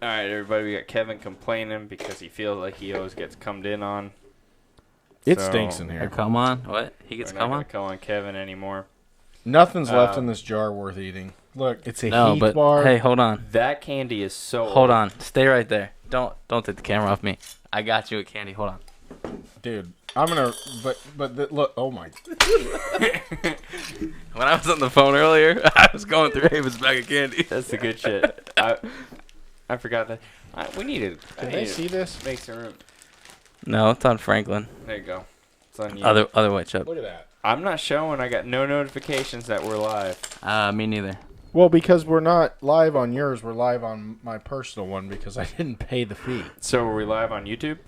All right, everybody. We got Kevin complaining because he feels like he always gets cummed in on. It So, stinks in Or here. come on. What? He gets We're come not on? gonna come on Kevin anymore. Nothing's left in this jar worth eating. Look, it's a No, Heath but bar. hey, hold on. That candy is so Hold old. on. Stay right there. Don't take the camera off me. I got you a candy. Hold on. Dude, I'm gonna. Look. Oh my. When I was on the phone earlier, I was going through Ava's bag of candy. That's the good shit. I forgot that. We needed. Can they see this? Make some room. No, it's on Franklin. There you go. It's on you. Other way, Chubb. Look at that. I'm not showing. I got no notifications that we're live. Me neither. Well, because we're not live on yours, we're live on my personal one because I didn't pay the fee. So are we live on YouTube?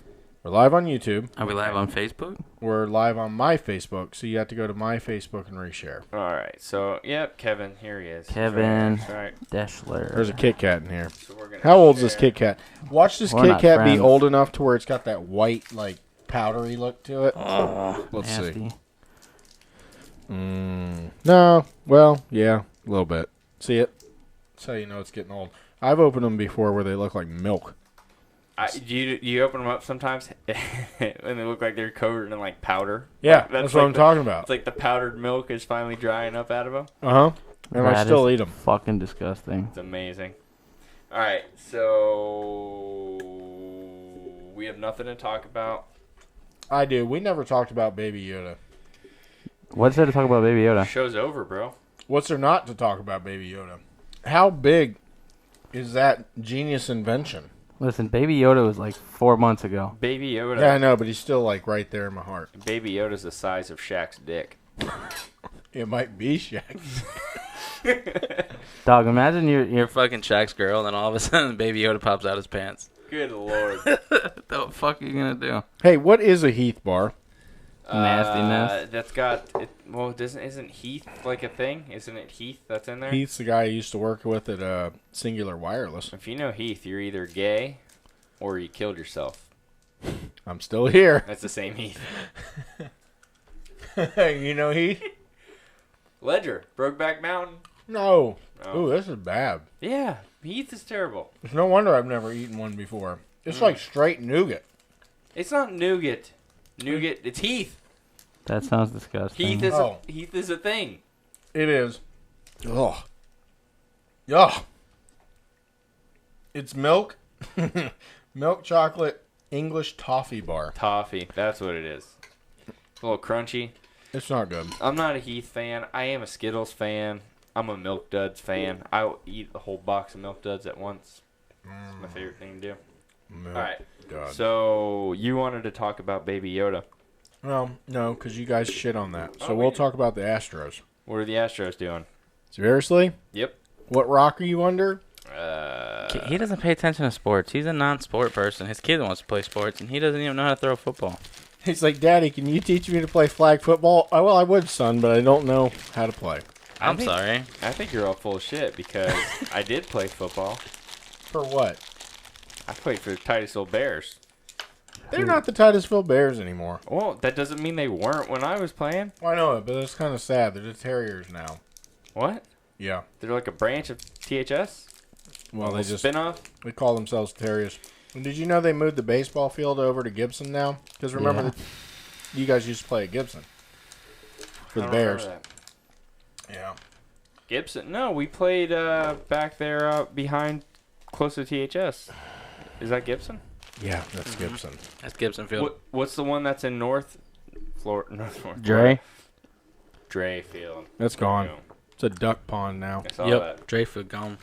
We're live on YouTube. Are we live on Facebook? We're live on my Facebook, so you have to go to my Facebook and reshare. All right. So yep, Kevin. Here he is. Kevin. That's right. Deschler. There's a Kit Kat in here. So we're gonna How old's this share. Kit Kat? Watch this We're Kit not Kat be friends. old enough to where it's got that white, like, powdery look to it. Oh, Let's see. nasty. No. Well, yeah, a little bit. See it? That's how you know it's getting old. I've opened them before where they look like milk. You open them up sometimes and they look like they're covered in like powder. Yeah, Like, that's what I'm talking about. It's like the powdered milk is finally drying up out of them. Uh-huh. And I That still is eat them. Fucking disgusting. It's amazing. All right, so we have nothing to talk about. I do. We never talked about Baby Yoda. What's there to talk about Baby Yoda? Show's over, bro. What's there not to talk about Baby Yoda? How big is that genius invention? Listen, Baby Yoda was like 4 months ago. Baby Yoda. Yeah, I know, but he's still, like, right there in my heart. Baby Yoda's the size of Shaq's dick. It might be Shaq. Dog, imagine you're fucking Shaq's girl, and then all of a sudden Baby Yoda pops out his pants. Good lord. What the fuck are you gonna do? Hey, what is a Heath bar? Nastiness. That's got. Well, isn't Heath like a thing? Isn't it Heath that's in there? Heath's the guy I used to work with at Singular Wireless. If you know Heath, you're either gay or you killed yourself. I'm still here. That's the same Heath. You know Heath? Ledger, Brokeback Mountain. No. Oh. Ooh, this is bad. Yeah, Heath is terrible. It's no wonder I've never eaten one before. It's like straight nougat. It's not nougat. Nougat. It's Heath. That sounds disgusting. Heath is a thing. It is. Ugh. Ugh. It's milk. Milk chocolate English toffee bar. Toffee. That's what it is. A little crunchy. It's not good. I'm not a Heath fan. I am a Skittles fan. I'm a Milk Duds fan. I'll eat the whole box of Milk Duds at once. It's my favorite thing to do. Milk All right. Dud. So you wanted to talk about Baby Yoda. Well, no, because you guys shit on that. So Oh, we'll we- talk about the Astros. What are the Astros doing? Seriously? Yep. What rock are you under? He doesn't pay attention to sports. He's a non-sport person. His kid wants to play sports, and he doesn't even know how to throw a football. He's like, Daddy, can you teach me to play flag football? Oh, well, I would, son, but I don't know how to play. I'm sorry. I think you're all full of shit because I did play football. For what? I played for the Titusville Bears. They're not the Titusville Bears anymore. Well, that doesn't mean they weren't when I was playing. I know it, but it's kind of sad. They're the Terriers now. What? Yeah. They're like a branch of THS? Well, they just spin-off? they call themselves Terriers. And did you know they moved the baseball field over to Gibson now? Because remember, Yeah. you guys used to play at Gibson for I the don't Bears. remember that. Yeah. Gibson? No, we played back there behind, close to THS. Is that Gibson? Yeah, that's Gibson. That's Gibson Field. What's the one that's in North Florida? Dre? Dre Field. That's gone. Boom. It's a duck pond now. I saw that. Dre Field gone.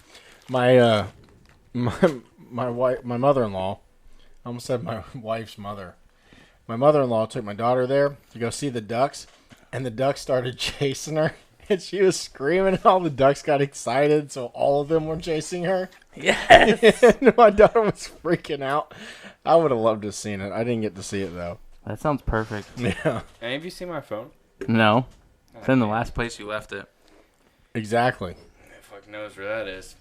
My my wife, my mother-in-law, I almost said my wife's mother. My mother-in-law took my daughter there to go see the ducks, and the ducks started chasing her, and she was screaming, and all the ducks got excited, so all of them were chasing her. Yes. And my daughter was freaking out. I would have loved to have seen it. I didn't get to see it though. That sounds perfect. Yeah, Any of you seen my phone? No. It's in the last place you left it. exactly. Who the fuck knows where that is?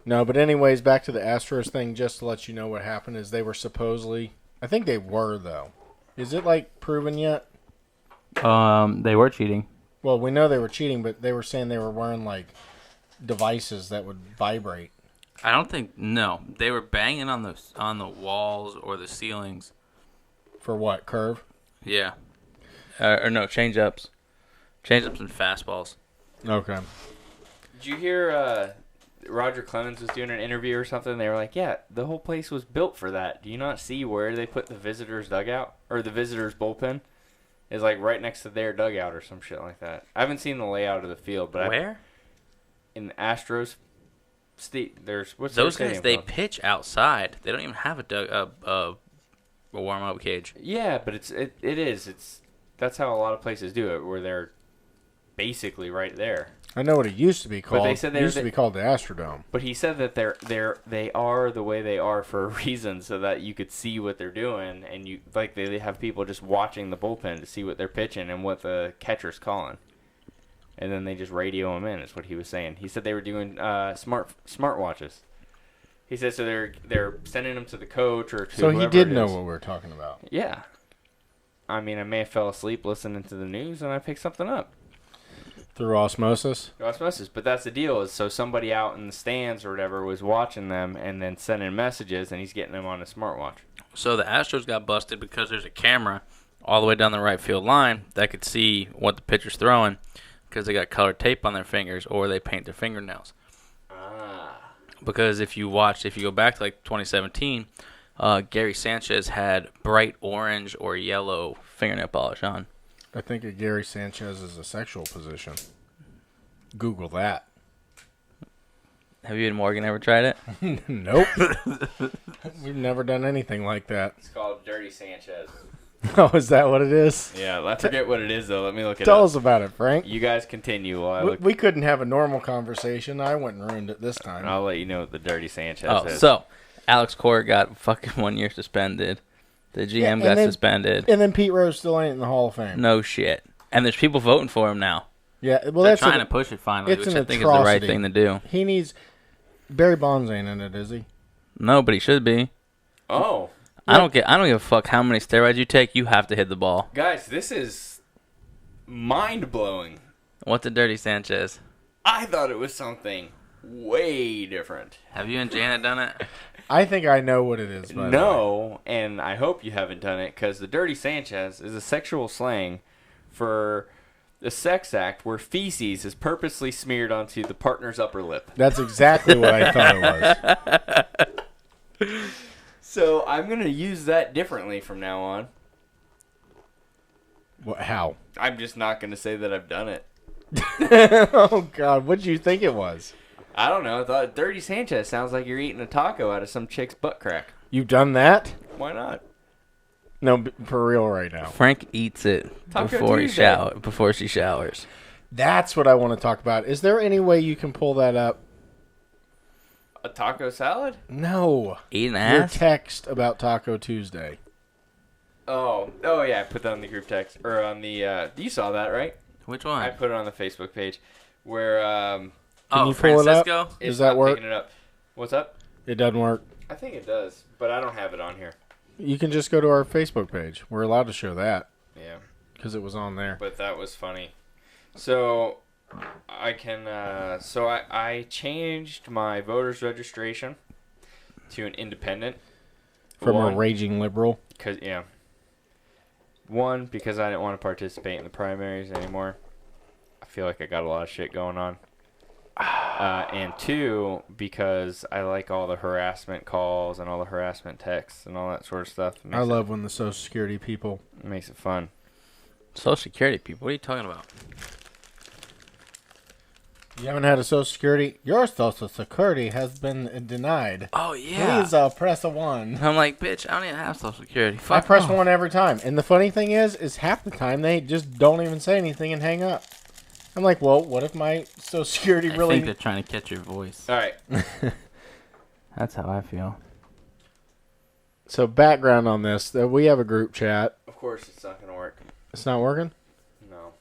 No, but anyways, back to the Astros thing. Just to let you know what happened is they were supposedly. I think they were though. Is it like proven yet? They were cheating. Well, we know they were cheating, but they were saying they were wearing like devices that would vibrate. I don't think. No, they were banging on the walls or the ceilings. For what, curve? Yeah. Or no, change-ups. Change-ups and fastballs. Okay. Did you hear Roger Clemens was doing an interview or something? They were like, yeah, the whole place was built for that. Do you not see where they put the visitors' dugout? Or the visitors' bullpen? Is like right next to their dugout or some shit like that. I haven't seen the layout of the field, but Where? in the Astros, what's Those their guys, stadium they called? pitch outside. They don't even have a warm-up cage. Yeah, but it is. That's how a lot of places do it, where they're basically right there. I know what it used to be called. they said it used to be called the Astrodome. But he said that they are the way they are for a reason, so that you could see what they're doing, and they have people just watching the bullpen to see what they're pitching and what the catcher's calling, and then they just radio them in. Is what he was saying. He said they were doing smart watches. He said so they're sending them to the coach or to. So he whoever did it know is. what we were talking about. Yeah. I mean, I may have fell asleep listening to the news, and I picked something up. Through osmosis? Osmosis, but that's the deal. Is so somebody out in the stands or whatever was watching them and then sending messages, and he's getting them on a smartwatch. So the Astros got busted because there's a camera all the way down the right field line that could see what the pitcher's throwing because they got colored tape on their fingers or they paint their fingernails. Because if you go back to like 2017, Gary Sanchez had bright orange or yellow fingernail polish on. I think that Gary Sanchez is a sexual position. Google that. Have you and Morgan ever tried it? Nope. We've never done anything like that. It's called Dirty Sanchez. Oh, is that what it is? Yeah, I forget what it is though. Let me look it Tell up. us about it, Frank. You guys continue while I We, look. we couldn't have a normal conversation. I went and ruined it this time. I'll let you know what the Dirty Sanchez Oh, is. so Alex Cora got fucking 1 year suspended. The GM and got then- suspended. And then Pete Rose still ain't in the Hall of Fame. No shit. And there's people voting for him now. Yeah, well, They're that's trying to push it finally, it's which an I think is the right atrocity. thing to do. He needs. Barry Bonds ain't in it, is he? No, but he should be. Oh, I don't give a fuck how many steroids you take. You have to hit the ball. guys, this is mind blowing. What's a Dirty Sanchez? I thought it was something way different. Have you and Janet done it? I think I know what it is. By the way. No, and I hope you haven't done it, because the Dirty Sanchez is a sexual slang for a sex act where feces is purposely smeared onto the partner's upper lip. That's exactly what I thought it was. So I'm going to use that differently from now on. How? I'm just not going to say that I've done it. Oh, God. What did you think it was? I don't know. I thought Dirty Sanchez sounds like you're eating a taco out of some chick's butt crack. You've done that? Why not? No, for real right now. Frank eats it Taco before Tuesday. before she showers. That's what I want to talk about. Is there any way you can pull that up? A taco salad? No. Eating Your ass? text about Taco Tuesday. Oh yeah. I put that on the group text or on the. You saw that, right? Which I one? put it on the Facebook page, where Can you pull it up? Francisco? it's Does that not work? picking it up. What's up? It doesn't work. I think it does, but I don't have it on here. You can just go to our Facebook page. We're allowed to show that Yeah, because it was on there. but that was funny. So I can. I changed my voter's registration to an independent. From One, a raging liberal. One, because I didn't want to participate in the primaries anymore. I feel like I got a lot of shit going on. And two, because I like all the harassment calls and all the harassment texts and all that sort of stuff. I love when the Social Security people. It makes it fun. Social Security people. What are you talking about? You haven't had a Social Security? Your Social Security has been denied. Oh, yeah. Please press a 1. I'm like, bitch, I don't even have Social Security. I Fuck press off. 1 every time. And the funny thing is half the time they just don't even say anything and hang up. I'm like, well, what if my Social Security I really... think they're trying to catch your voice. All right. That's how I feel. So background on this, we have a group chat. Of course, it's not going to work. It's not working? No.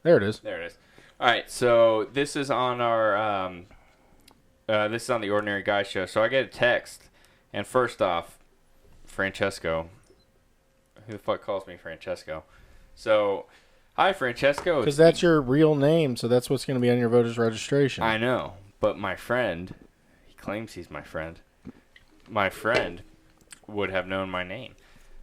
There it is. There it is. All right. So this is on our. This is on the Ordinary Guy show. So I get a text, and first off, Francesco. Who the fuck calls me Francesco? So, hi Francesco. Because that's your real name, so that's what's going to be on your voter's registration. I know, but my friend, he claims he's my friend. My friend would have known my name.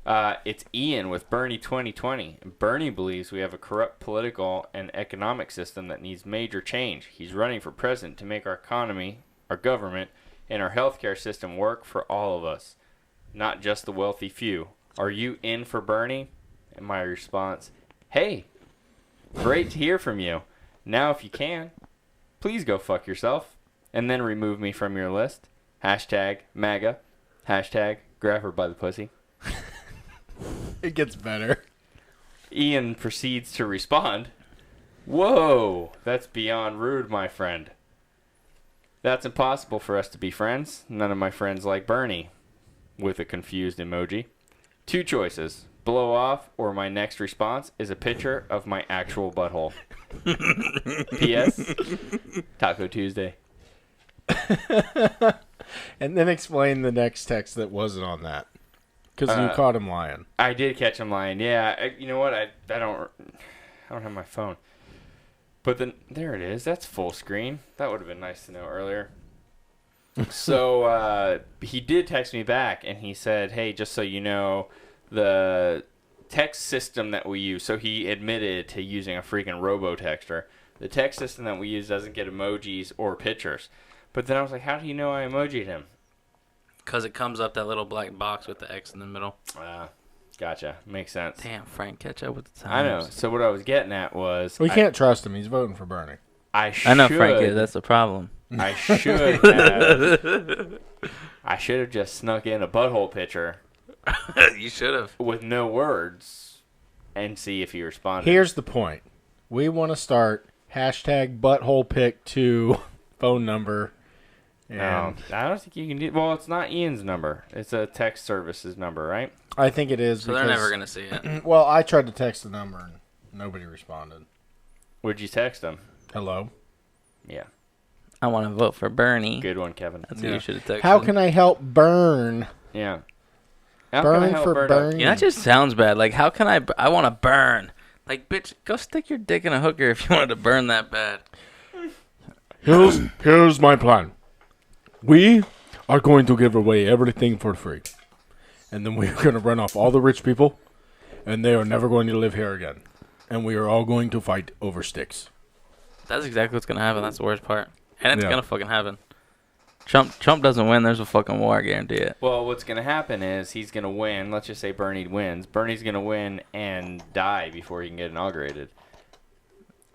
It's Ian with Bernie 2020. Bernie believes we have a corrupt political and economic system that needs major change. He's running for president to make our economy, our government, and our healthcare system work for all of us, not just the wealthy few. Are you in for Bernie? And my response, hey, great to hear from you. Now if you can, please go fuck yourself, and then remove me from your list. Hashtag MAGA. Hashtag grab her by the pussy. It gets better. Ian proceeds to respond, whoa, that's beyond rude, my friend. That's impossible for us to be friends. None of my friends like Bernie. With a confused emoji. 2 choices. Blow off, or my next response is a picture of my actual butthole. P.S. Taco Tuesday. And then explain the next text that wasn't on that. Because you caught him lying. I did catch him lying. Yeah, you know what? I don't have my phone. But then there it is. That's full screen. That would have been nice to know earlier. So he did text me back, and he said, "Hey, just so you know, the text system that we use." So he admitted to using a freaking robo-texter. The text system that we use doesn't get emojis or pictures. But then I was like, "How do you know I emojied him?" Because it comes up that little black box with the X in the middle. Gotcha. Makes sense. Damn, Frank, catch up with the times. I know. So what I was getting at was... We can't trust him. He's voting for Bernie. I know, Frank, that's the problem. I should have just snuck in a butthole picture. You should have. With no words and see if he responded. Here's the point. We want to start hashtag butthole pick 2 phone number. And I don't think you can do... Well, it's not Ian's number. It's a text services number, right? I think it is. So they're never going to see it. Well, I tried to text the number and nobody responded. Would you text him? Hello? Yeah. I want to vote for Bernie. Good one, Kevin. That's what you should have texted. How can I help burn? Yeah. Burn for Bernie. Yeah, that just sounds bad. Like, how can I want to burn. Like, bitch, go stick your dick in a hooker if you wanted to burn that bad. Here's my plan. We are going to give away everything for free. And then we're going to run off all the rich people. And they are never going to live here again. And we are all going to fight over sticks. That's exactly what's going to happen. That's the worst part. And it's Yeah. going to fucking happen. Trump doesn't win, there's a fucking war, I guarantee it. Well, what's going to happen is he's going to win. Let's just say Bernie wins. Bernie's going to win and die before he can get inaugurated.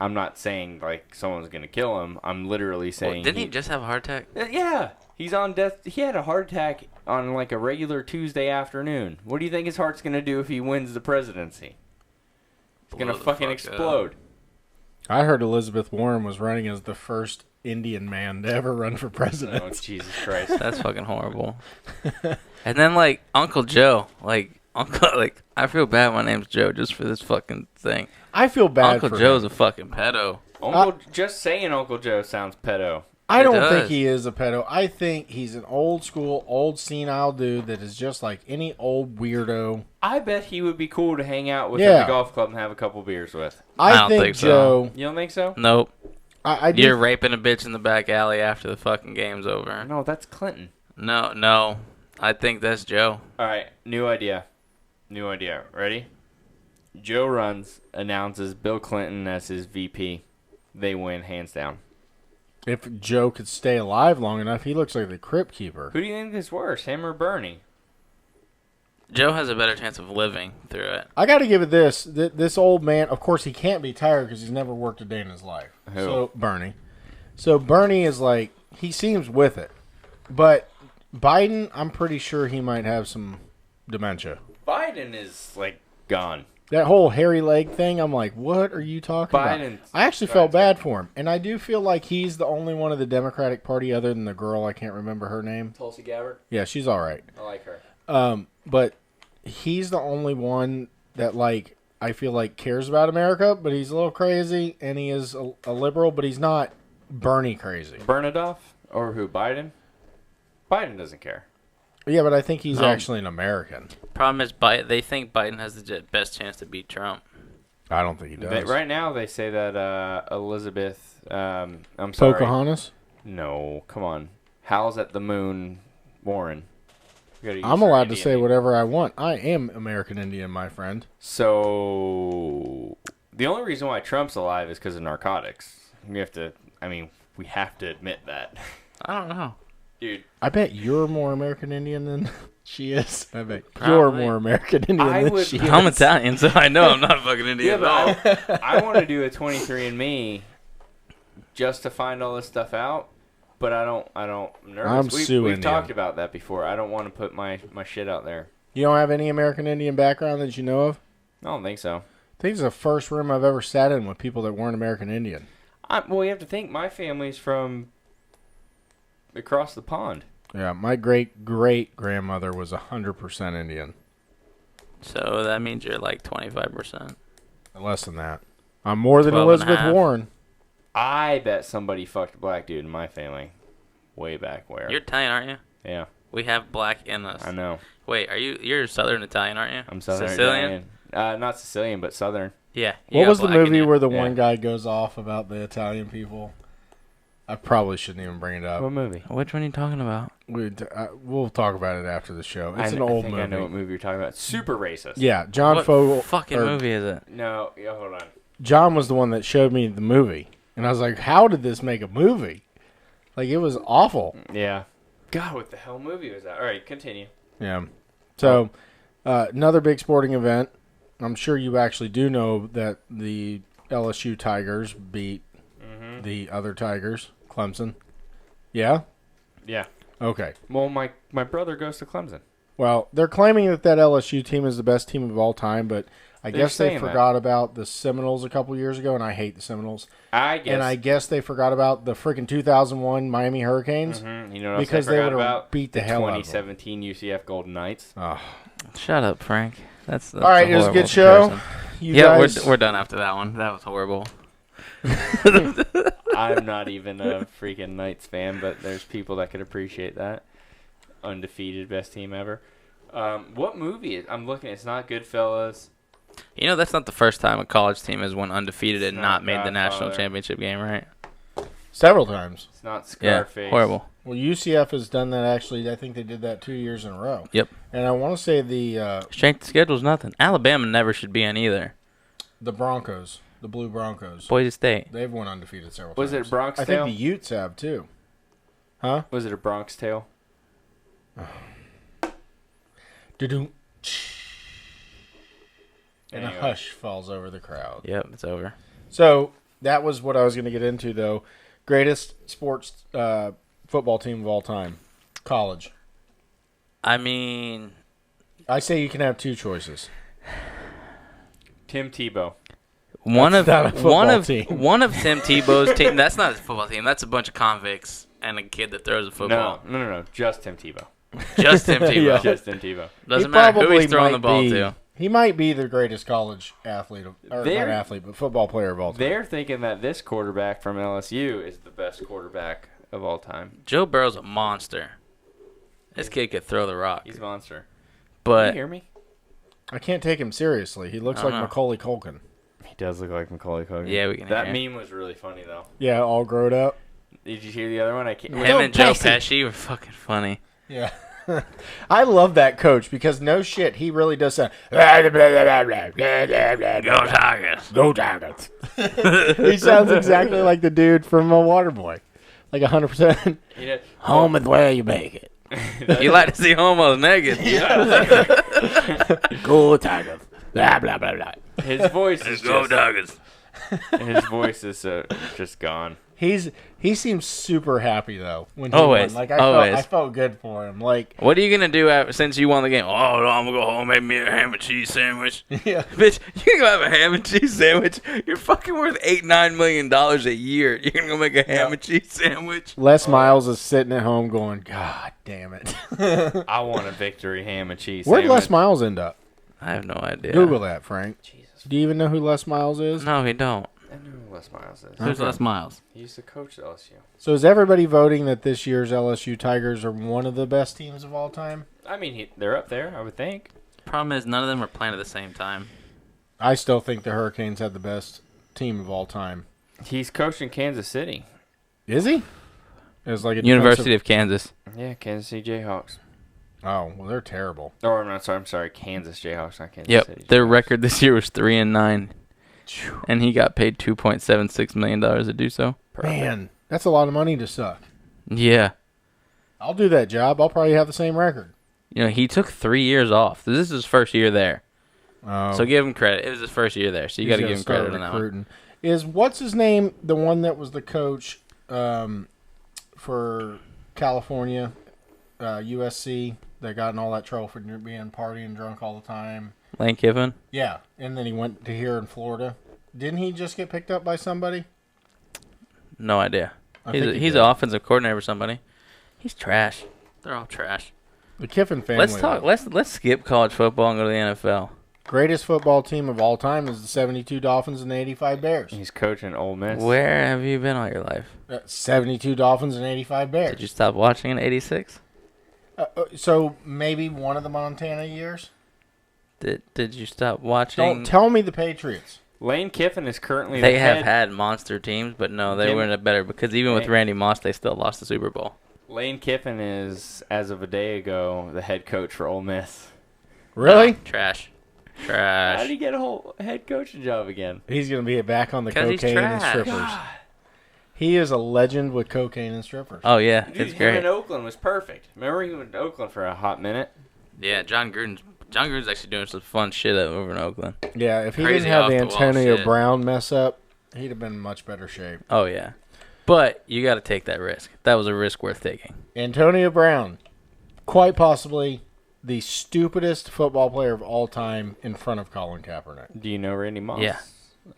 I'm not saying, like, someone's going to kill him. I'm literally saying... Well, didn't he just have a heart attack? Yeah. He's on death. He had a heart attack on, like, a regular Tuesday afternoon. What do you think his heart's going to do if he wins the presidency? It's going to fucking explode. I heard Elizabeth Warren was running as the first Indian man to ever run for president. Oh, Jesus Christ. That's fucking horrible. And then, like, Uncle Joe. I feel bad my name's Joe just for this fucking thing. I feel bad Uncle for Joe's him. a fucking pedo. Just saying Uncle Joe sounds pedo. I don't does. think he is a pedo. I think he's an old school, old senile dude that is just like any old weirdo. I bet he would be cool to hang out with Yeah. at the golf club and have a couple beers with. I don't think think so. Joe. You don't think so? Nope. I do. You're raping a bitch in the back alley after the fucking game's over. No, that's Clinton. No. I think that's Joe. All right, new idea. Ready? Joe runs, announces Bill Clinton as his VP. They win, hands down. If Joe could stay alive long enough, he looks like the Crypt Keeper. Who do you think is worse, him or Bernie? Joe has a better chance of living through it. I got to give it this. This old man, of course, he can't be tired because he's never worked a day in his life. Who? So, Bernie. So, Bernie is like, he seems with it. But Biden, I'm pretty sure he might have some dementia. Biden is, like, gone. That whole hairy leg thing, I'm like, what are you talking about? I actually felt bad for him. And I do feel like he's the only one of the Democratic Party other than the girl, I can't remember her name. Tulsi Gabbard? Yeah, she's all right. I like her. But he's the only one that, like, I feel like cares about America, but he's a little crazy, and he is a liberal, but he's not Bernie crazy. Bernadoff? Or who, Biden? Biden doesn't care. Yeah, but I think he's actually an American. Problem is, they think Biden has the best chance to beat Trump. I don't think he does. Right now, they say that Elizabeth, I'm sorry. Pocahontas? No, come on. Howls at the Moon, Warren. I'm allowed to say whatever I want. I am American Indian, my friend. So the only reason why Trump's alive is because of narcotics. We have to admit that. I don't know. Dude, I bet you're more American Indian than she is. I bet Probably. you're more American Indian than she is. I'm Italian, so I know I'm not fucking Indian at all. I want to do a 23andMe just to find all this stuff out, but I'm nervous. We've talked about that before. I don't want to put my shit out there. You don't have any American Indian background that you know of? I don't think so. I think it's the first room I've ever sat in with people that weren't American Indian. Well, you have to think my family's from across the pond. Yeah, my great-great-grandmother was 100% Indian. So that means you're like 25%. Less than that. I'm more than 12 and a Elizabeth half. Warren. I bet somebody fucked a black dude in my family way back where. You're Italian, aren't you? Yeah, We have black in us. I know. Wait, you're Southern Italian, aren't you? I'm Southern Sicilian? Italian. Not Sicilian, but Southern. Yeah. you What got was the black in movie you. where the Yeah. one guy goes off about the Italian people? I probably shouldn't even bring it up. What movie? Which one are you talking about? We'll talk about it after the show. It's an I old think movie. I know what movie you're talking about. Super racist. Yeah, John What Fogel. fucking movie is it? No, hold on. John was the one that showed me the movie, and I was like, "How did this make a movie? Like, it was awful." Yeah. God, what the hell movie was that? All right, continue. Yeah. So, another big sporting event. I'm sure you actually do know that the LSU Tigers beat the other Tigers, Clemson. Yeah? Yeah. Okay. Well, my brother goes to Clemson. Well, they're claiming that LSU team is the best team of all time, but I They're guess they saying that. forgot about the Seminoles a couple years ago, and I hate the Seminoles. I guess. And I guess they forgot about the freaking 2001 Miami Hurricanes. You know what else Because I they forgot would've about? beat the hell out of them. 2017 UCF Golden Knights. Oh. Shut up, Frank. That's All right, a it was a horrible good show. comparison. You Yeah, guys, we're done after that one. That was horrible. I'm not even a freaking Knights fan, but there's people that could appreciate that. Undefeated, best team ever. What movie? I'm looking. It's not Goodfellas. You know, that's not the first time a college team has won undefeated and It's not not made the national Godfather. championship game, right? several times. It's not Yeah, Scarface. horrible. Well, UCF has done that actually. I think they did that 2 years in a row. Yep. And I want to say the Strength of schedule's nothing. Alabama never should be in either. Broncos, the Blue Broncos, Boise State. they've won undefeated several Was times. it Bronx I think Tale? the Utes have too. Huh? Was it a Bronx Tale? Do-do. And Anyway. a hush falls over the crowd. Yep, it's over. So that was what I was going to get into, though. Greatest sports football team of all time, college. I mean, I say you can have two choices. Tim Tebow. one That's not a of football team. one of Tim Tebow's team. That's not a football team. That's a bunch of convicts and a kid that throws a football. No. Just Tim Tebow. Just Tim Tebow. Yeah. Just Tim Tebow. Doesn't He matter who probably he's throwing the might ball be- to. He might be the greatest college athlete, or They're- not athlete, but football player of all time. They're thinking that this quarterback from LSU is the best quarterback of all time. Joe Burrow's a monster. This kid could throw the rock, He's a monster. Can you but hear me? I can't take him seriously. He looks I like don't know. Macaulay Culkin. He does look like Macaulay Culkin. Yeah, we can That hear meme was really funny though. Yeah, all grown up. Did you hear the other one? I can't. him Joe and Joe Pesci. Pesci were fucking funny. Yeah. I love that coach because no shit, he really does sound. Go Tigers! Go Tigers! He sounds exactly like the dude from Waterboy, like 100%. You know, Home is where you make it. You like to see homos naked? Go Tigers! Blah blah blah blah. his voice is Go just, Tigers! his voice is just gone. He seems super happy though when he Always, won. Like always. I felt good for him. Like What are you gonna do since you won the game? Oh, I'm gonna go home and make me a ham and cheese sandwich. yeah. Bitch, you can go have a ham and cheese sandwich. You're fucking worth $8-9 million a year. You're gonna go make a ham and cheese sandwich. Les Miles is sitting at home going, God damn it. I want a victory ham and cheese Where'd sandwich. Les Miles end up? I have no idea. Google that, Frank. Jesus. Do you even know who Les Miles is? No, he don't. I know who Les Miles is. Who's Les Miles? He used to coach at LSU. So is everybody voting that this year's LSU Tigers are one of the best teams of all time? I mean, they're up there, I would think. Problem is, none of them are playing at the same time. I still think the Hurricanes had the best team of all time. He's coaching Kansas City. Is he? As like a University of Kansas. Yeah, Kansas City Jayhawks. Oh, well, they're terrible. Or I'm sorry, Kansas Jayhawks, not Kansas Yep. City. Their Jayhawks. record this year was 3-9, and he got paid $2.76 million to do so. Perfect. Man, that's a lot of money to suck. Yeah. I'll do that job. I'll probably have the same record. You know, he took 3 years off. This is his first year there. Oh, So give him credit. It was his first year there, so you got to give him credit on that one. recruiting. Is what's his name the one that was the coach for California, USC, that got in all that trouble for being partying drunk all the time? Lane Kiffin? Yeah, and then he went to here in Florida. Didn't he just get picked up by somebody? No idea. I think he He's did. an offensive coordinator for somebody. He's trash. They're all trash. The Kiffin family. Let's talk. Let's skip college football and go to the NFL. Greatest football team of all time is the 72 Dolphins and the 85 Bears. He's coaching Ole Miss. Where have you been all your life? 72 Dolphins and 85 Bears. Did you stop watching in '86? So maybe one of the Montana years? Did you stop watching? Don't tell me the Patriots. Lane Kiffin is currently They the have head. had monster teams, but no, they Jim- weren't a better because even with Hey. Randy Moss, they still lost the Super Bowl. Lane Kiffin is, as of a day ago, the head coach for Ole Miss. Really? Trash. How did he get a whole head coaching job again? He's going to be back on the 'Cause he's cocaine and trash. strippers. He is a legend with cocaine and strippers. Oh yeah, Dude, it's him great. in Oakland was perfect. Remember he went to Oakland for a hot minute? Yeah, John Gruden's actually doing some fun shit over in Oakland. Yeah, if he Crazy didn't have the off-the-wall Antonio shit. Brown mess up, he'd have been in much better shape. Oh yeah, but you got to take that risk. That was a risk worth taking. Antonio Brown, quite possibly the stupidest football player of all time in front of Colin Kaepernick. Do you know Randy Moss? Yeah.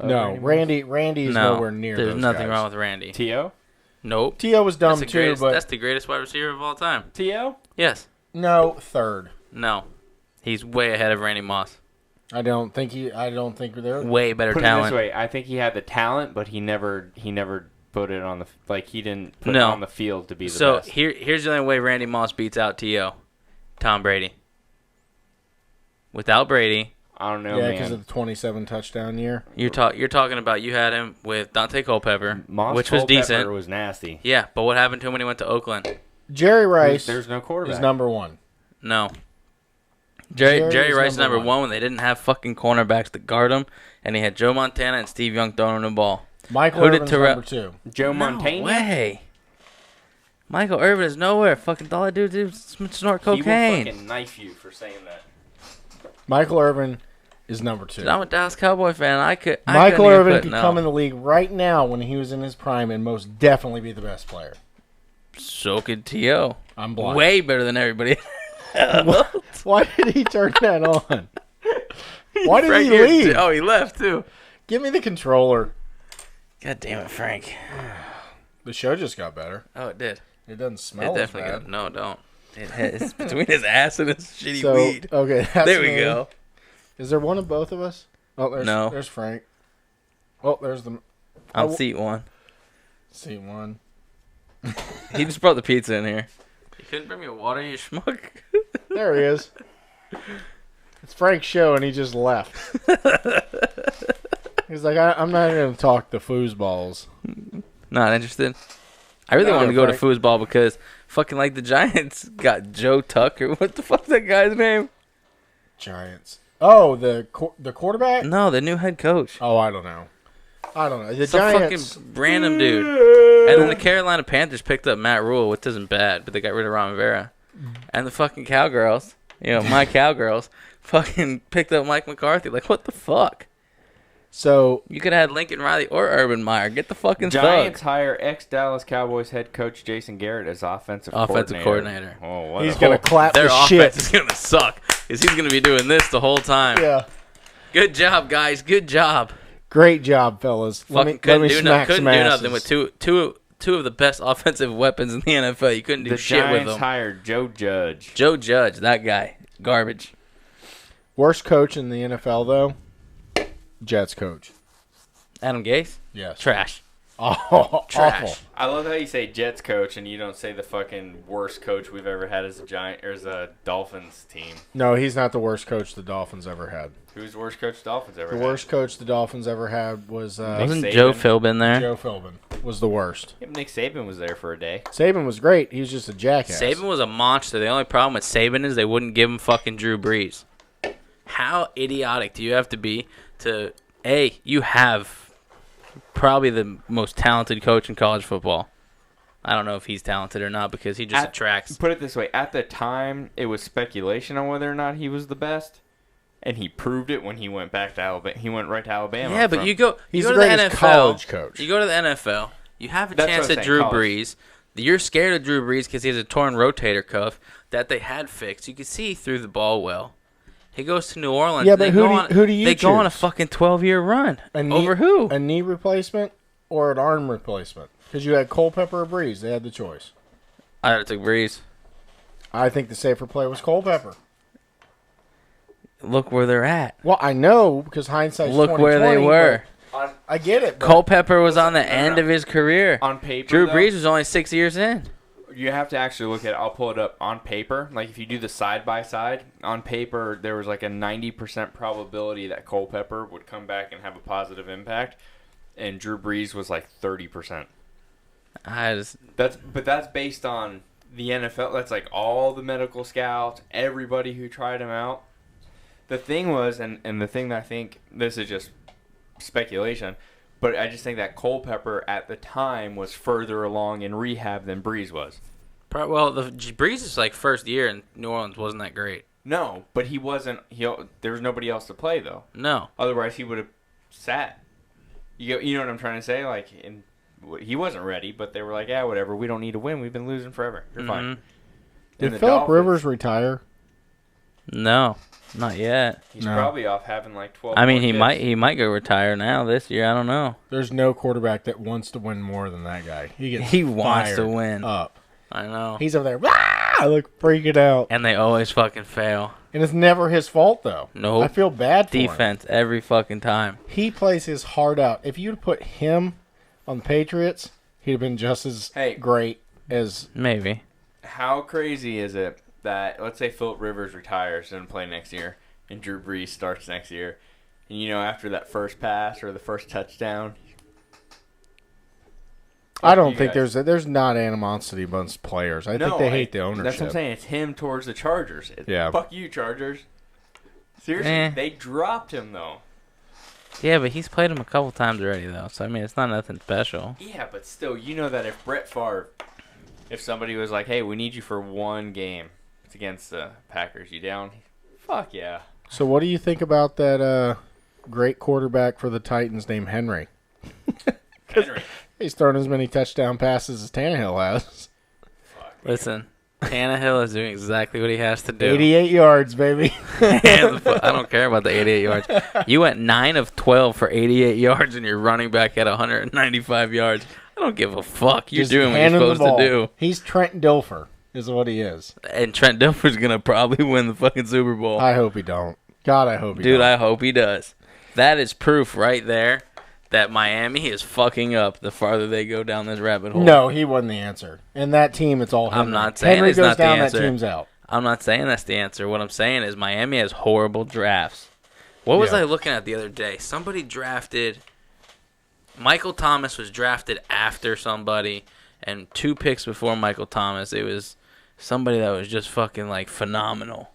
No, Randy is No, nowhere near there's those nothing guys. wrong with Randy. T.O.? Nope. T.O. was dumb That's the too, greatest, but that's the greatest wide receiver of all time. T.O.? Yes. no, third. No. He's way ahead of Randy Moss. I don't think they're Way better Put it talent. this way, I think he had the talent, but he never put it on the he didn't put it No. on the field to be the So best. here's the only way Randy Moss beats out T.O. Tom Brady. Without Brady, I don't know, yeah, because man. of the 27 touchdown year. you're talking about you had him with Dante Culpepper, Moss which was Culpepper decent. was nasty. Yeah, but what happened to him when he went to Oakland? Jerry Rice There's no quarterback. is number one. No. Jerry is Rice number number one. one when they didn't have fucking cornerbacks to guard him, and he had Joe Montana and Steve Young throwing the ball. Michael Who did Irvin's Terrell- number two. Joe Montana? No way. Michael Irvin is nowhere. Fucking all I do is snort He will cocaine. fucking knife you for saying that. Michael Irvin is number two. Dude, I'm a Dallas Cowboy fan. I Michael couldn't even Irvin put could no. come in the league right now when he was in his prime and most definitely be the best player. So could T.O. I'm blind. Way better than everybody. Why did he turn that on? Why did Frank he here- leave? Oh, he left too. Give me the controller. God damn it, Frank. The show just got better. Oh, it did. It doesn't smell It as definitely bad. got. No, don't. It's between his ass and his shitty So, weed. okay, that's There we me. go. Is there one of both of us? Oh, No. There's Frank. Oh, there's the On Oh. seat one. seat one. He just brought the pizza in here. You couldn't bring me water, you schmuck. There he is. It's Frank's show, and he just left. He's like, I'm not going to talk the foosballs. Not interested. I really No, wanted to go to Frank. foosball because fucking like the Giants got Joe Tucker. What the fuck's that guy's name? Giants. Oh, the quarterback? No, the new head coach. Oh, I don't know. The Some Giants. fucking random dude. And then the Carolina Panthers picked up Matt Rule, which isn't bad, but they got rid of Ron Rivera. And the fucking Cowgirls, my Cowgirls, fucking picked up Mike McCarthy. Like, what the fuck? So You could have had Lincoln Riley or Urban Meyer. Get the fucking Giants thug. hire ex-Dallas Cowboys head coach Jason Garrett as offensive Coordinator. Oh, what he's a- going to clap Their the offense shit. is going to suck because he's going to be doing this the whole time. Yeah. Good job, guys. Good job. Great job, fellas. Fucking let couldn't me do, smack couldn't some do asses. nothing with two of the best offensive weapons in the NFL. You couldn't do The shit with Giants them. hired Joe Judge. Joe Judge, that guy, garbage. Worst coach in the NFL, though? Jets coach. Adam Gase, Yes. trash. Oh, Trash. awful. I love how you say Jets coach and you don't say the fucking worst coach we've ever had as a Giant or as a Dolphins team. No, he's not the worst coach the Dolphins ever had. Who's the worst coach the Dolphins ever The had? worst coach the Dolphins ever had was Wasn't Saban. Joe Philbin there? Joe Philbin. was the worst. Yeah, Nick Saban was there for a day. Saban was great. He was just a jackass. Saban was a monster. The only problem with Saban is they wouldn't give him fucking Drew Brees. How idiotic do you have to be to, you have probably the most talented coach in college football. I don't know if he's talented or not because he just attracts. Put it this way. At the time, it was speculation on whether or not he was the best. And he proved it when he went back to Alabama. He went right to Alabama. Yeah, but you go to the greatest NFL. college coach. You go to the NFL. You have a That's chance what I'm at saying, Drew college. Brees. You're scared of Drew Brees because he has a torn rotator cuff that they had fixed. You can see he threw the ball well. He goes to New Orleans. Yeah, but who do you They go on a choose? fucking 12-year run. Over who? A knee replacement or an arm replacement? Because you had Culpepper or Breeze. They had the choice. I would have took Brees. I think the safer play was Culpepper. Look where they're at. Well, I know because hindsight's Look where they 20/20, were. but I get it. But Culpepper was on the end of his career. On paper, Drew though, Brees was only 6 years in. you have to actually look at it. I'll pull it up on paper. Like, if you do the side-by-side, on paper, there was like a 90% probability that Culpepper would come back and have a positive impact. And Drew Brees was like 30%. That's based on the NFL. That's like all the medical scouts, everybody who tried him out. The thing was, and the thing that I think, this is just speculation, but I just think that Culpepper at the time was further along in rehab than Brees was. Well, the Brees is like first year in New Orleans wasn't that great. No, but he wasn't. There was nobody else to play though. No. Otherwise, he would have sat. You know what I'm trying to say? Like, he wasn't ready, but they were like, yeah, whatever. We don't need to win. We've been losing forever. You're fine. And did the Phillip Dolphins- Rivers retire? No, not yet. He's No. probably off having like 12. I mean, more he kids. might go retire now this year. I don't know. There's no quarterback that wants to win more than that guy. He wants to fired win. Up. I know. He's over there. "Rah!" Like freaking out. And they always fucking fail. And it's never his fault though. Nope. I feel bad for him. Defense every fucking time. He plays his heart out. If you'd put him on the Patriots, he'd have been just as great as. Maybe. How crazy is it that, let's say Phillip Rivers retires and play next year, and Drew Brees starts next year, and after that first pass or the first touchdown, I don't think there's not animosity amongst players. I think they hate the ownership. That's what I'm saying. It's him towards the Chargers. Yeah. Fuck you, Chargers. Seriously, they dropped him though. Yeah, but he's played him a couple times already though. So I mean, it's not nothing special. Yeah, but still, you know that if Brett Favre, if somebody was like, "Hey, we need you for one game," it's against the Packers. You down? Fuck yeah. So what do you think about that great quarterback for the Titans named Henry? Henry. He's thrown as many touchdown passes as Tannehill has. Listen, Tannehill is doing exactly what he has to do. 88 yards, baby. I don't care about the 88 yards. You went 9 of 12 for 88 yards, and you're running back at 195 yards. I don't give a fuck. You're Just doing what you're handing the supposed to ball. do. He's Trent Dilfer, is what he is. And Trent Dilfer's going to probably win the fucking Super Bowl. I hope he don't. God, I hope he don't. Dude, I hope he does. That is proof right there that Miami is fucking up the farther they go down this rabbit hole. No, he wasn't the answer. And that team, it's all Henry. I'm not saying Henry it's goes not the down, answer. that team's out. I'm not saying that's the answer. What I'm saying is Miami has horrible drafts. What was Yeah. I looking at the other day? Somebody drafted... Michael Thomas was drafted after somebody, and 2 picks before Michael Thomas, it was somebody that was just fucking, like, phenomenal.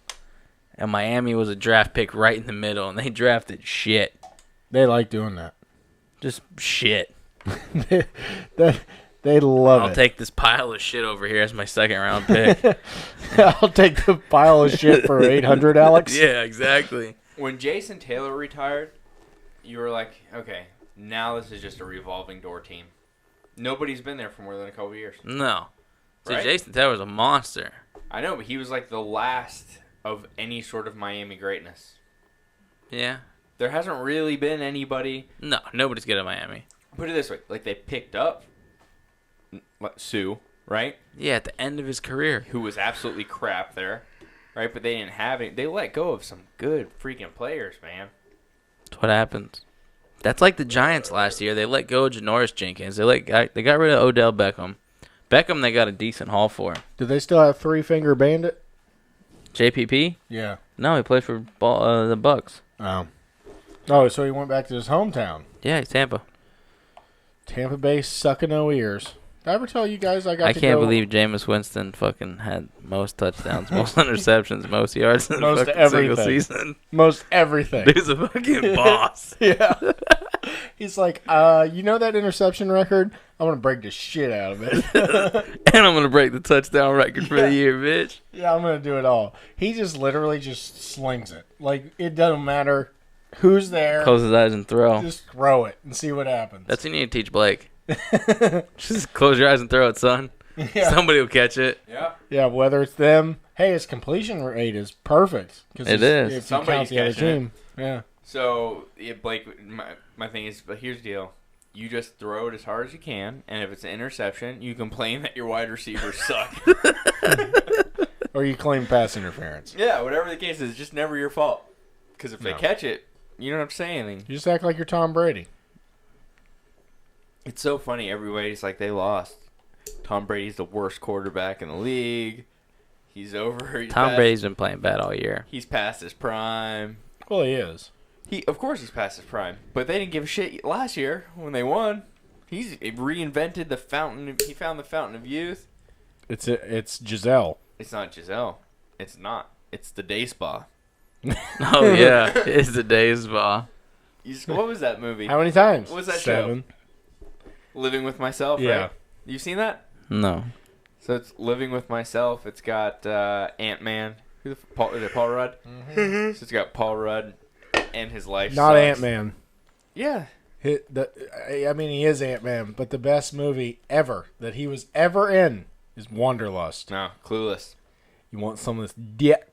And Miami was a draft pick right in the middle, and they drafted shit. They like doing that. Just shit. They love I'll it. take this pile of shit over here as my second round pick. I'll take the pile of shit for 800, Alex. Yeah, exactly. When Jason Taylor retired, you were like, okay, now this is just a revolving door team. Nobody's been there for more than a couple of years. No. So Right? Jason Taylor was a monster. I know, but he was like the last of any sort of Miami greatness. Yeah. There hasn't really been anybody. No, nobody's good at Miami. Put it this way, like they picked up Sue, right? Yeah, at the end of his career. Who was absolutely crap there, right? But they didn't have it. They let go of some good freaking players, man. That's what happens. That's like the Giants last year. They let go of Janoris Jenkins. They got rid of Odell Beckham. Beckham, they got a decent haul for. Do they still have Three Finger Bandit? JPP? Yeah. No, he played for the Bucks. Oh, so he went back to his hometown. Yeah, Tampa. Tampa Bay sucking no ears. Did I ever tell you guys I got I to can't go- believe Jameis Winston fucking had most touchdowns, most interceptions, most yards in Most a fucking single everything. season. most everything. Dude's a fucking boss. Yeah. He's like, you know that interception record? I want to break the shit out of it. And I'm going to break the touchdown record for the year, bitch. Yeah, I'm going to do it all. He just literally just slings it. Like, it doesn't matter who's there. Close his eyes and throw. Just throw it and see what happens. That's what you need to teach Blake. Just close your eyes and throw it, son. Yeah. Somebody will catch it. Yeah. Yeah, whether it's them. Hey, his completion rate is perfect. 'Cause It he's- is. If you Somebody's count the other catching it. team. Yeah. So, yeah, Blake, my thing is, but here's the deal. You just throw it as hard as you can, and if it's an interception, you complain that your wide receivers suck. Or you claim pass interference. Yeah, whatever the case is, it's just never your fault. Because if they No. catch it, you don't have to say anything. You just act like you're Tom Brady. It's so funny. Everybody's like, they lost. Tom Brady's the worst quarterback in the league. He's over. He's Tom past, Brady's been playing bad all year. He's past his prime. Well, he is. Of course he's past his prime. But they didn't give a shit last year when they won. He's reinvented the fountain. He found the fountain of youth. It's Giselle. It's not Giselle. It's not. It's the day spa. Oh, yeah. It's the days ball. What was that movie? How many times? What was that 7. Living with Myself, Yeah. right? You seen that? No. So it's Living with Myself. It's got Ant-Man. Is it Paul Rudd? Mm-hmm. So it's got Paul Rudd and his life Not sucks. Ant-Man. Yeah. I mean, he is Ant-Man, but the best movie ever that he was ever in is Wanderlust. No, Clueless. You want some of this dick?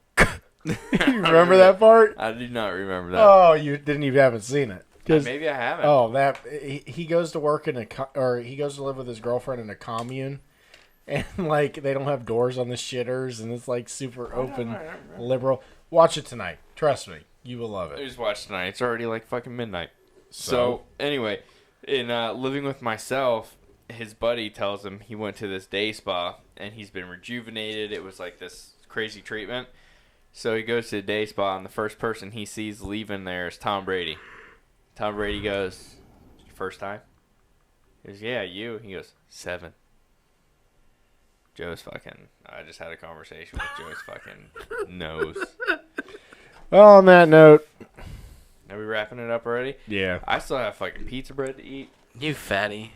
You remember that part? I do not remember that. Oh, you didn't even haven't seen it. 'Cause- Maybe I haven't. Oh, that he goes to work in or he goes to live with his girlfriend in a commune, and like they don't have doors on the shitters, and it's like super open, liberal. Watch it tonight. Trust me, you will love I it. just watched tonight. It's already like fucking midnight. So anyway, in Living with Myself, his buddy tells him he went to this day spa and he's been rejuvenated. It was like this crazy treatment. So he goes to the day spa and the first person he sees leaving there is Tom Brady. Tom Brady goes, "First time?" He goes, "Yeah, you." He goes, 7. I just had a conversation with Joe's fucking nose. Well, on that note, Are we wrapping it up already? yeah, I still have fucking pizza bread to eat. You fatty.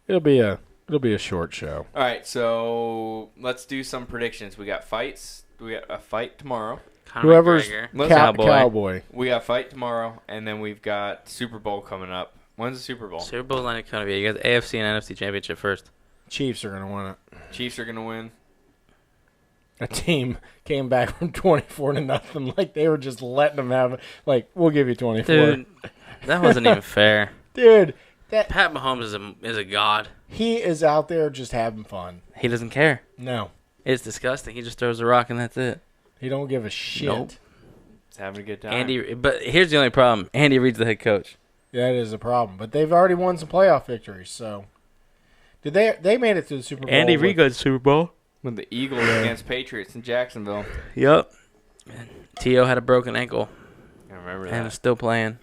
it'll be a short show. All right, so let's do some predictions. We got fights. We got a fight tomorrow. Conor Whoever's McGregor. Cowboy. We got a fight tomorrow, and then we've got Super Bowl coming up. When's the Super Bowl? Super Bowl line kind of you got the AFC and NFC championship first. Chiefs are gonna win it. Chiefs are gonna win. A team came back from 24 to nothing, like they were just letting them have it. Like, we'll give you 24. Dude, that wasn't even fair. Dude, that Pat Mahomes is a god. he is out there just having fun. He doesn't care. No, It's disgusting. He just throws a rock and that's it. he don't give a shit. Nope. It's having a good time. But here's the only problem. Andy Reid's the head coach. That is a problem. But they've already won some playoff victories, so did they made it to the Super Bowl? Andy Reid got the Super Bowl. with the Eagles against Patriots in Jacksonville. Yep. T.O. had a broken ankle I remember and that. is still playing.